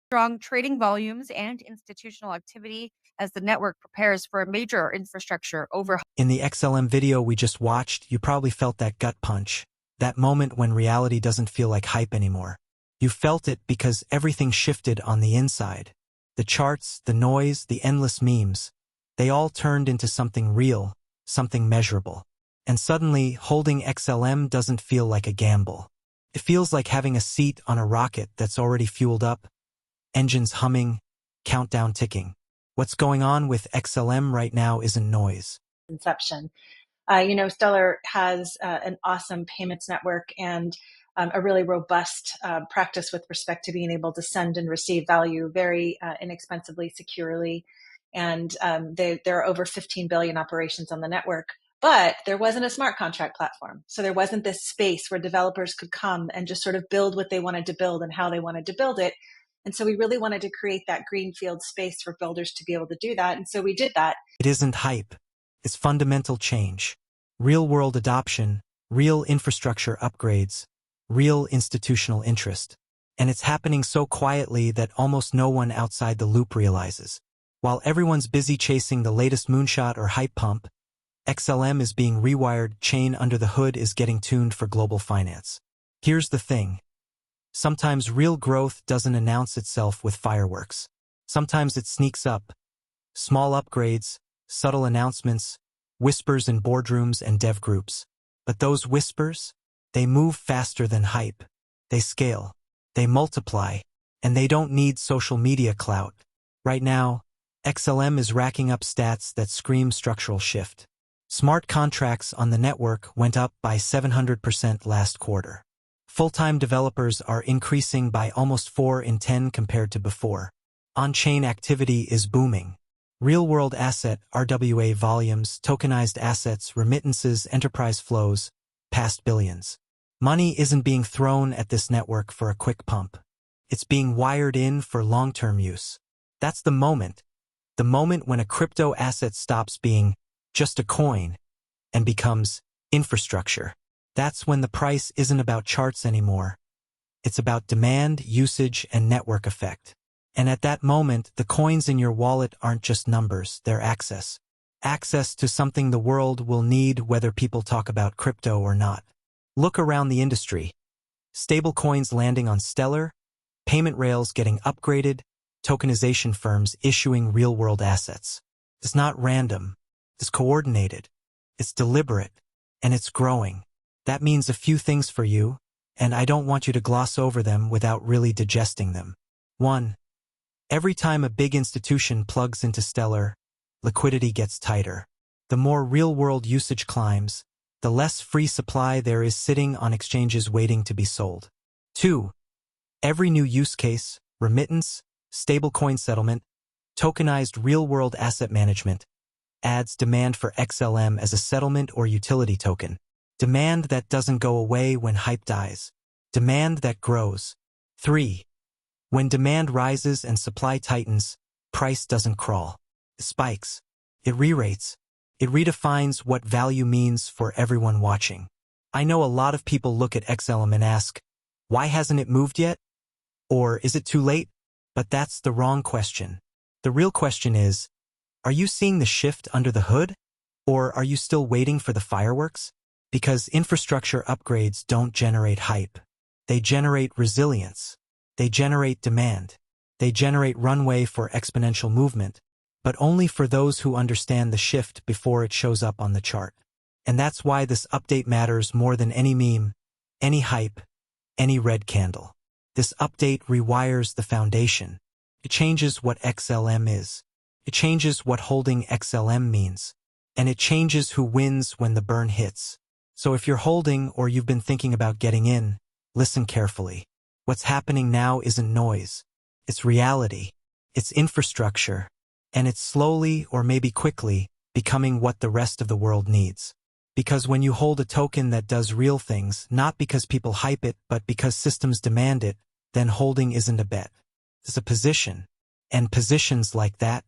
Strong trading volumes and institutional activity as the network prepares for a major infrastructure overhaul. In the XLM video we just watched, you probably felt that gut punch, that moment when reality doesn't feel like hype anymore. You felt it because everything shifted on the inside. The charts, the noise, the endless memes, they all turned into something real, something measurable. And suddenly, holding XLM doesn't feel like a gamble. It feels like having a seat on a rocket that's already fueled up, engines humming, countdown ticking. What's going on with XLM right now isn't noise. Inception. Stellar has an awesome payments network and a really robust practice with respect to being able to send and receive value very inexpensively, securely. And there are over 15 billion operations on the network. But there wasn't a smart contract platform. So there wasn't this space where developers could come and just sort of build what they wanted to build and how they wanted to build it. And so we really wanted to create that greenfield space for builders to be able to do that. And so we did that. It isn't hype. It's fundamental change. Real-world adoption, real infrastructure upgrades, real institutional interest. And it's happening so quietly that almost no one outside the loop realizes. While everyone's busy chasing the latest moonshot or hype pump, XLM is being rewired, chain under the hood is getting tuned for global finance. Here's the thing. Sometimes real growth doesn't announce itself with fireworks. Sometimes it sneaks up. Small upgrades, subtle announcements, whispers in boardrooms and dev groups. But those whispers, they move faster than hype. They scale, they multiply, and they don't need social media clout. Right now, XLM is racking up stats that scream structural shift. Smart contracts on the network went up by 700% last quarter. Full-time developers are increasing by almost 4 in 10 compared to before. On-chain activity is booming. Real-world asset, RWA volumes, tokenized assets, remittances, enterprise flows, past billions. Money isn't being thrown at this network for a quick pump. It's being wired in for long-term use. That's the moment when a crypto asset stops being just a coin and becomes infrastructure. That's when the price isn't about charts anymore. It's about demand, usage, and network effect. And at that moment, the coins in your wallet aren't just numbers, they're access. Access to something the world will need whether people talk about crypto or not. Look around the industry. Stablecoins landing on Stellar, payment rails getting upgraded, tokenization firms issuing real-world assets. It's not random. It's coordinated. It's deliberate. And it's growing. That means a few things for you, and I don't want you to gloss over them without really digesting them. 1. Every time a big institution plugs into Stellar, liquidity gets tighter. The more real-world usage climbs, the less free supply there is sitting on exchanges waiting to be sold. 2. Every new use case, remittance, stablecoin settlement, tokenized real-world asset management, adds demand for XLM as a settlement or utility token. Demand that doesn't go away when hype dies. Demand that grows. 3. When demand rises and supply tightens, price doesn't crawl. It spikes. It re-rates. It redefines what value means for everyone watching. I know a lot of people look at XLM and ask, why hasn't it moved yet? Or is it too late? But that's the wrong question. The real question is, are you seeing the shift under the hood? Or are you still waiting for the fireworks? Because infrastructure upgrades don't generate hype. They generate resilience. They generate demand. They generate runway for exponential movement, but only for those who understand the shift before it shows up on the chart. And that's why this update matters more than any meme, any hype, any red candle. This update rewires the foundation. It changes what XLM is. It changes what holding XLM means. And it changes who wins when the burn hits. So if you're holding or you've been thinking about getting in, listen carefully. What's happening now isn't noise. It's reality. It's infrastructure. And it's slowly, or maybe quickly, becoming what the rest of the world needs. Because when you hold a token that does real things, not because people hype it, but because systems demand it, then holding isn't a bet. It's a position. And positions like that,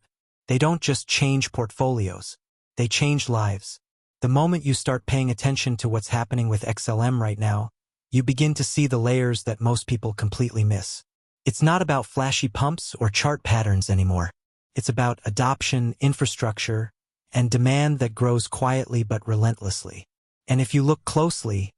they don't just change portfolios. They change lives. The moment you start paying attention to what's happening with XLM right now, you begin to see the layers that most people completely miss. It's not about flashy pumps or chart patterns anymore. It's about adoption, infrastructure, and demand that grows quietly but relentlessly. And if you look closely,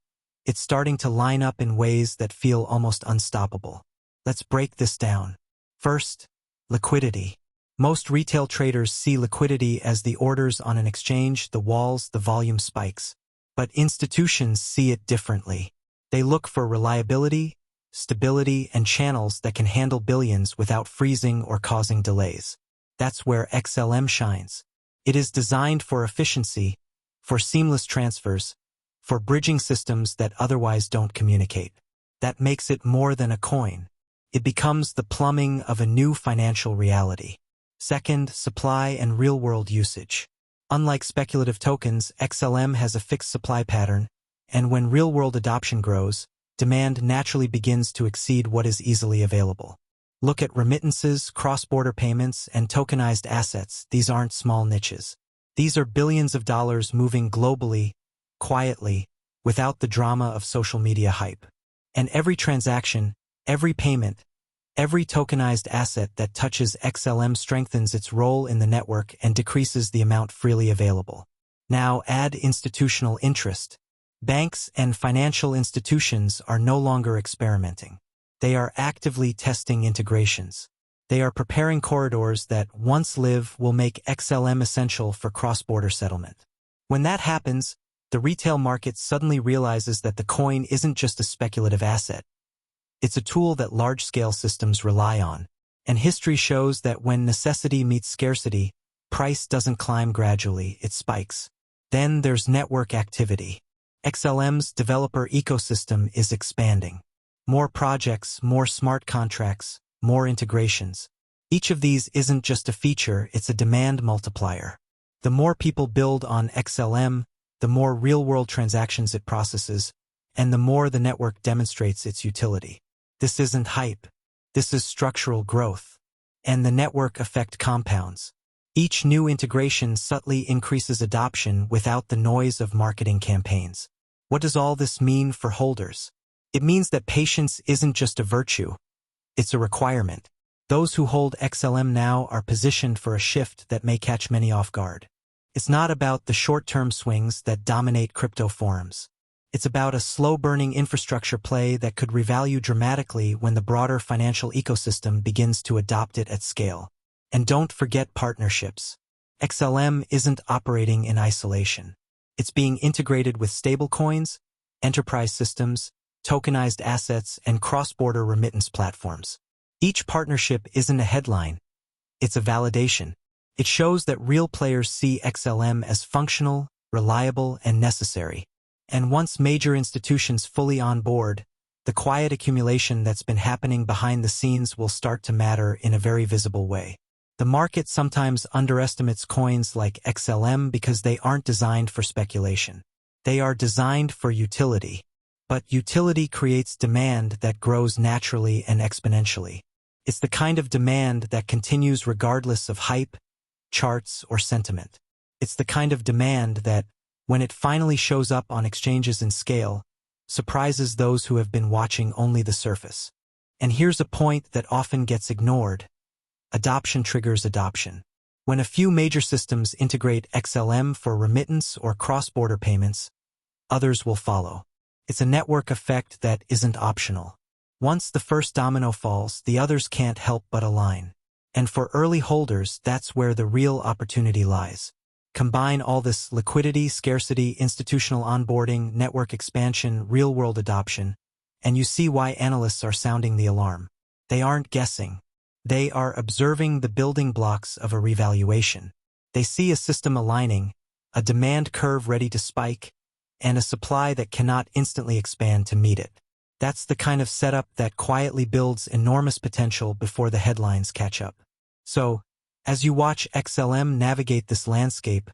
it's starting to line up in ways that feel almost unstoppable. Let's break this down. First, liquidity. Most retail traders see liquidity as the orders on an exchange, the walls, the volume spikes. But institutions see it differently. They look for reliability, stability, and channels that can handle billions without freezing or causing delays. That's where XLM shines. It is designed for efficiency, for seamless transfers, for bridging systems that otherwise don't communicate. That makes it more than a coin. It becomes the plumbing of a new financial reality. Second, supply and real-world usage. Unlike speculative tokens, XLM has a fixed supply pattern, and when real-world adoption grows, demand naturally begins to exceed what is easily available. Look at remittances, cross-border payments, and tokenized assets. These aren't small niches. These are billions of dollars moving globally, quietly, without the drama of social media hype. And every transaction, every payment, every tokenized asset that touches XLM strengthens its role in the network and decreases the amount freely available. Now add institutional interest. Banks and financial institutions are no longer experimenting. They are actively testing integrations. They are preparing corridors that, once live, will make XLM essential for cross-border settlement. When that happens, the retail market suddenly realizes that the coin isn't just a speculative asset. It's a tool that large-scale systems rely on. And history shows that when necessity meets scarcity, price doesn't climb gradually, it spikes. Then there's network activity. XLM's developer ecosystem is expanding. More projects, more smart contracts, more integrations. Each of these isn't just a feature, it's a demand multiplier. The more people build on XLM, the more real-world transactions it processes, and the more the network demonstrates its utility. This isn't hype. This is structural growth. And the network effect compounds. Each new integration subtly increases adoption without the noise of marketing campaigns. What does all this mean for holders? It means that patience isn't just a virtue, it's a requirement. Those who hold XLM now are positioned for a shift that may catch many off guard. It's not about the short-term swings that dominate crypto forums. It's about a slow-burning infrastructure play that could revalue dramatically when the broader financial ecosystem begins to adopt it at scale. And don't forget partnerships. XLM isn't operating in isolation. It's being integrated with stablecoins, enterprise systems, tokenized assets, and cross-border remittance platforms. Each partnership isn't a headline. It's a validation. It shows that real players see XLM as functional, reliable, and necessary. And once major institutions fully on board, the quiet accumulation that's been happening behind the scenes will start to matter in a very visible way. The market sometimes underestimates coins like XLM because they aren't designed for speculation. They are designed for utility. But utility creates demand that grows naturally and exponentially. It's the kind of demand that continues regardless of hype, charts, or sentiment. It's the kind of demand that, when it finally shows up on exchanges in scale, surprises those who have been watching only the surface. And here's a point that often gets ignored. Adoption triggers adoption. When a few major systems integrate XLM for remittance or cross-border payments, others will follow. It's a network effect that isn't optional. Once the first domino falls, the others can't help but align. And for early holders, that's where the real opportunity lies. Combine all this liquidity, scarcity, institutional onboarding, network expansion, real-world adoption, and you see why analysts are sounding the alarm. They aren't guessing. They are observing the building blocks of a revaluation. They see a system aligning, a demand curve ready to spike, and a supply that cannot instantly expand to meet it. That's the kind of setup that quietly builds enormous potential before the headlines catch up. So, as you watch XLM navigate this landscape,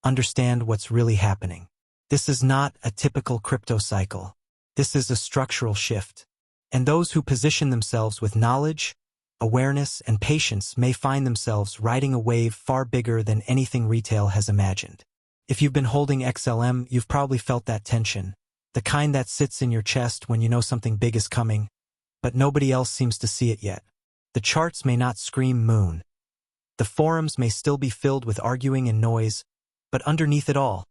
understand what's really happening. This is not a typical crypto cycle. This is a structural shift. And those who position themselves with knowledge, awareness, and patience may find themselves riding a wave far bigger than anything retail has imagined. If you've been holding XLM, you've probably felt that tension, the kind that sits in your chest when you know something big is coming, but nobody else seems to see it yet. The charts may not scream moon. The forums may still be filled with arguing and noise, but underneath it all,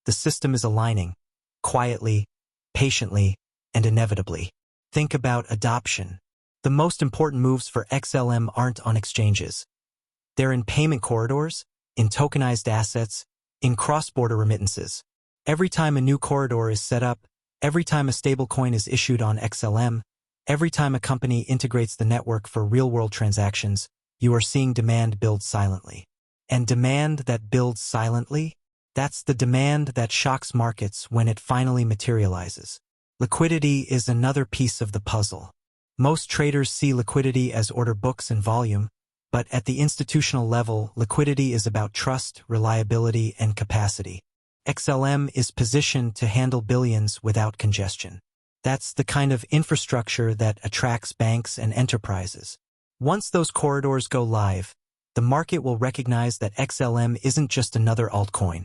the system is aligning, quietly, patiently, and inevitably. Think about adoption. The most important moves for XLM aren't on exchanges. They're in payment corridors, in tokenized assets, in cross-border remittances. Every time a new corridor is set up, every time a stablecoin is issued on XLM, every time a company integrates the network for real-world transactions, you are seeing demand build silently. And demand that builds silently? That's the demand that shocks markets when it finally materializes. Liquidity is another piece of the puzzle. Most traders see liquidity as order books and volume, but at the institutional level, liquidity is about trust, reliability, and capacity. XLM is positioned to handle billions without congestion. That's the kind of infrastructure that attracts banks and enterprises. Once those corridors go live, the market will recognize that XLM isn't just another altcoin.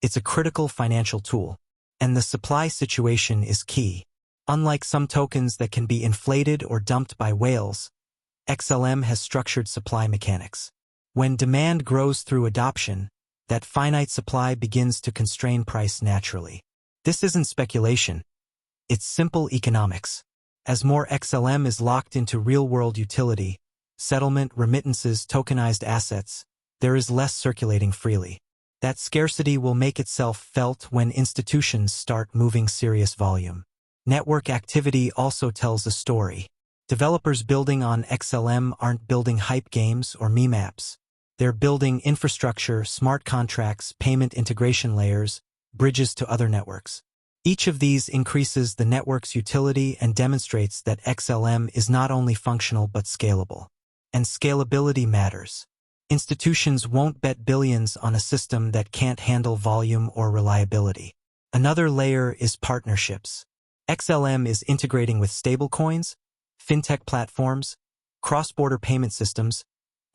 It's a critical financial tool, and the supply situation is key. Unlike some tokens that can be inflated or dumped by whales, XLM has structured supply mechanics. When demand grows through adoption, that finite supply begins to constrain price naturally. This isn't speculation. It's simple economics. As more XLM is locked into real-world utility, settlement, remittances, tokenized assets, there is less circulating freely. That scarcity will make itself felt when institutions start moving serious volume. Network activity also tells a story. Developers building on XLM aren't building hype games or meme apps. They're building infrastructure, smart contracts, payment integration layers, bridges to other networks. Each of these increases the network's utility and demonstrates that XLM is not only functional but scalable. And scalability matters. Institutions won't bet billions on a system that can't handle volume or reliability. Another layer is partnerships. XLM is integrating with stablecoins, fintech platforms, cross-border payment systems,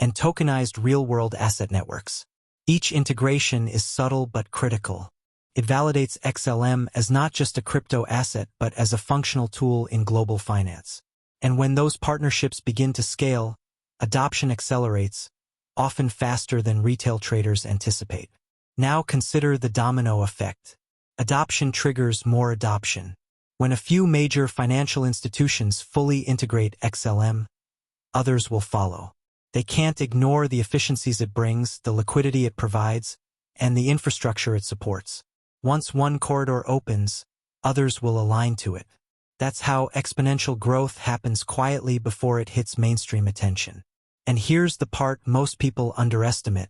and tokenized real-world asset networks. Each integration is subtle but critical. It validates XLM as not just a crypto asset but as a functional tool in global finance. And when those partnerships begin to scale, adoption accelerates, often faster than retail traders anticipate. Now consider the domino effect. Adoption triggers more adoption. When a few major financial institutions fully integrate XLM, others will follow. They can't ignore the efficiencies it brings, the liquidity it provides, and the infrastructure it supports. Once one corridor opens, others will align to it. That's how exponential growth happens quietly before it hits mainstream attention. And here's the part most people underestimate.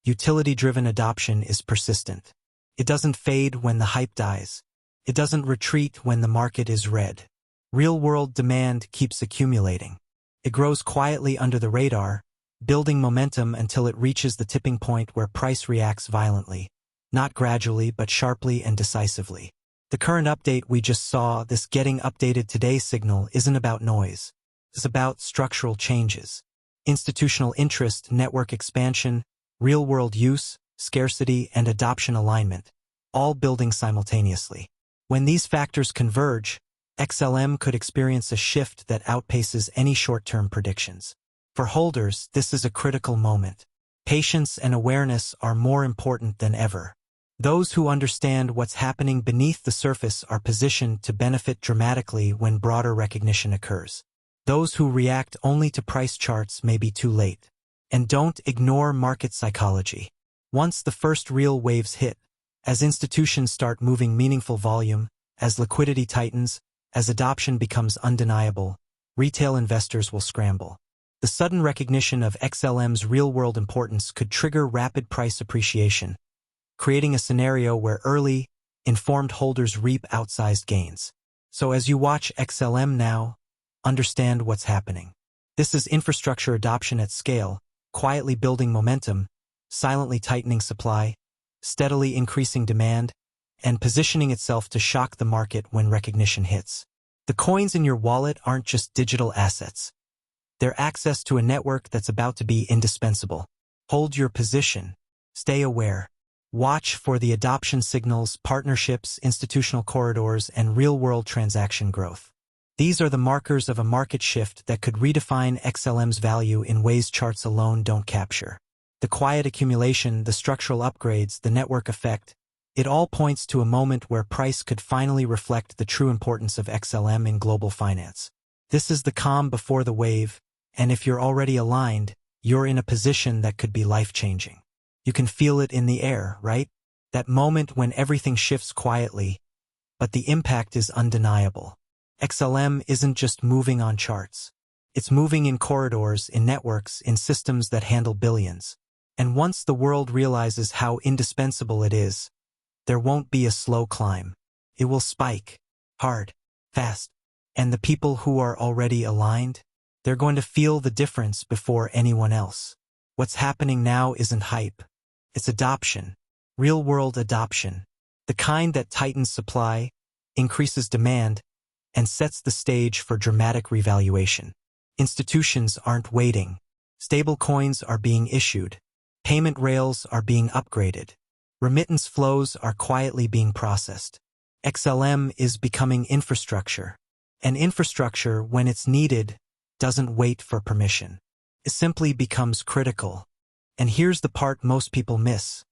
Utility-driven adoption is persistent. It doesn't fade when the hype dies. It doesn't retreat when the market is red. Real-world demand keeps accumulating. It grows quietly under the radar, building momentum until it reaches the tipping point where price reacts violently. Not gradually, but sharply and decisively. The current update we just saw, this getting updated today signal, isn't about noise. It's about structural changes. Institutional interest, network expansion, real-world use, scarcity, and adoption alignment, all building simultaneously. When these factors converge, XLM could experience a shift that outpaces any short-term predictions. For holders, this is a critical moment. Patience and awareness are more important than ever. Those who understand what's happening beneath the surface are positioned to benefit dramatically when broader recognition occurs. Those who react only to price charts may be too late. And don't ignore market psychology. Once the first real waves hit, as institutions start moving meaningful volume, as liquidity tightens, as adoption becomes undeniable, retail investors will scramble. The sudden recognition of XLM's real-world importance could trigger rapid price appreciation, creating a scenario where early, informed holders reap outsized gains. So as you watch XLM now, understand what's happening. This is infrastructure adoption at scale, quietly building momentum, silently tightening supply, steadily increasing demand, and positioning itself to shock the market when recognition hits. The coins in your wallet aren't just digital assets. They're access to a network that's about to be indispensable. Hold your position. Stay aware. Watch for the adoption signals, partnerships, institutional corridors, and real-world transaction growth. These are the markers of a market shift that could redefine XLM's value in ways charts alone don't capture. The quiet accumulation, the structural upgrades, the network effect, it all points to a moment where price could finally reflect the true importance of XLM in global finance. This is the calm before the wave, and if you're already aligned, you're in a position that could be life-changing. You can feel it in the air, right? That moment when everything shifts quietly, but the impact is undeniable. XLM isn't just moving on charts. It's moving in corridors, in networks, in systems that handle billions. And once the world realizes how indispensable it is, there won't be a slow climb. It will spike, hard, fast. And the people who are already aligned, they're going to feel the difference before anyone else. What's happening now isn't hype. It's adoption, real-world adoption, the kind that tightens supply, increases demand, and sets the stage for dramatic revaluation. Institutions aren't waiting. Stablecoins are being issued. Payment rails are being upgraded. Remittance flows are quietly being processed. XLM is becoming infrastructure. And infrastructure, when it's needed, doesn't wait for permission. It simply becomes critical. And here's the part most people miss.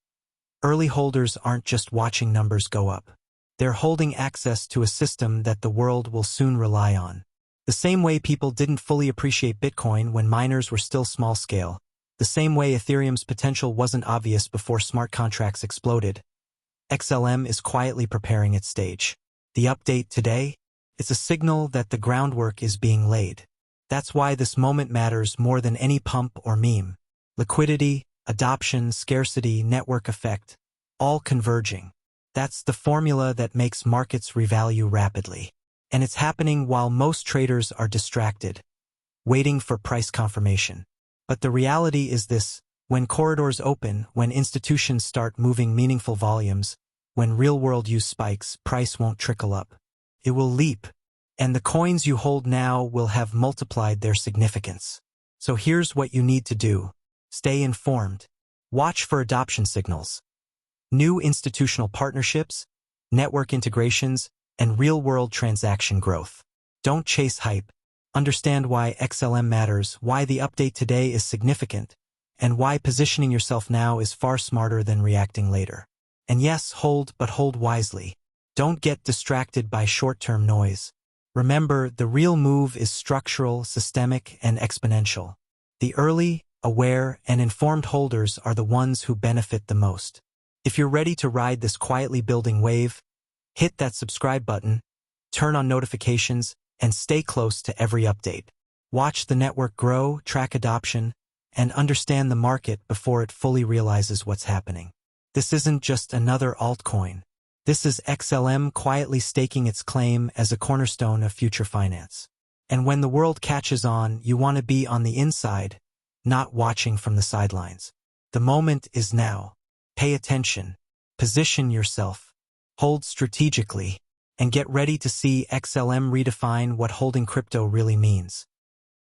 Early holders aren't just watching numbers go up. They're holding access to a system that the world will soon rely on. The same way people didn't fully appreciate Bitcoin when miners were still small-scale, the same way Ethereum's potential wasn't obvious before smart contracts exploded, XLM is quietly preparing its stage. The update today? It's a signal that the groundwork is being laid. That's why this moment matters more than any pump or meme. Liquidity, adoption, scarcity, network effect, all converging. That's the formula that makes markets revalue rapidly. And it's happening while most traders are distracted, waiting for price confirmation. But the reality is this: when corridors open, when institutions start moving meaningful volumes, when real-world use spikes, price won't trickle up. It will leap, and the coins you hold now will have multiplied their significance. So here's what you need to do. Stay informed. Watch for adoption signals. New institutional partnerships, network integrations, and real-world transaction growth. Don't chase hype. Understand why XLM matters, why the update today is significant, and why positioning yourself now is far smarter than reacting later. And yes, hold, but hold wisely. Don't get distracted by short-term noise. Remember, the real move is structural, systemic, and exponential. The early, aware, and informed holders are the ones who benefit the most. If you're ready to ride this quietly building wave, hit that subscribe button, turn on notifications, and stay close to every update. Watch the network grow, track adoption, and understand the market before it fully realizes what's happening. This isn't just another altcoin. This is XLM quietly staking its claim as a cornerstone of future finance. And when the world catches on, you want to be on the inside, not watching from the sidelines. The moment is now. Pay attention. Position yourself. Hold strategically. And get ready to see XLM redefine what holding crypto really means.